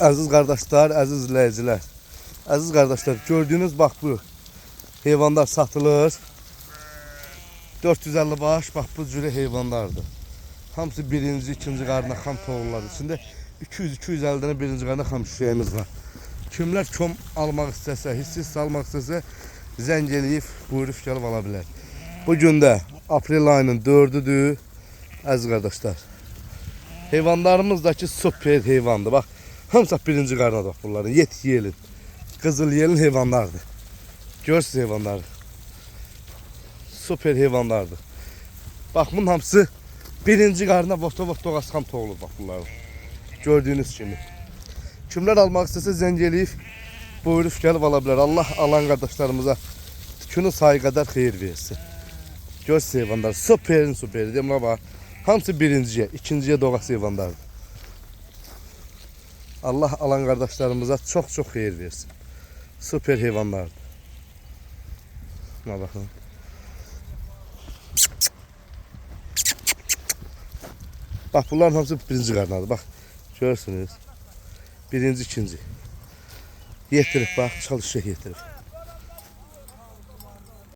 Əziz qardaşlar, əziz izləyicilər. Əziz qardaşlar, gördüyünüz bax bu heyvanlar satılır. 450 baş, bax bu cürə heyvanlardır. Hamısı birinci, ikinci qarına xam toğullar. İçində 200-250 dənə birinci qarına xam şüşəyimiz var. Kimlər kom almaq istəsə, hissiz almaq istəsə, zəng eləyib, buyurub gəlib ala bilər. Bugün də aprel ayının 4-üdür, əziz qardaşlar. Heyvanlarımızdaki süper heyvandır. Bax, hamısı birinci qarına bax bunların. Yet yelin, qızıl yelin heyvanlardır. Görürsünüz heyvanları. Süper heyvanlardır. Bax, bunun hamısı birinci qarına voto-voto xam toğulur bax bunların. Gördüyünüz kimi. Kimlər almaq istəsə zəng eləyib, buyurub gəlib ala bilər. Allah alan qardaşlarımıza tükünün sayı qədər xeyir versin. Görürsünüz heyvanlar. Süperin süperi. Demə bax. Hamısı birinciyə, ikinciyə doğası heyvanlardır. Allah alan qardaşlarımıza çox-çox xeyir versin. Süper heyvanlardır. Buna baxın. Bax, bunların hamısı birinci qarnadır. Bax, görürsünüz. Birinci, ikinci. Yetirib, bax, çalışacaq yetirib.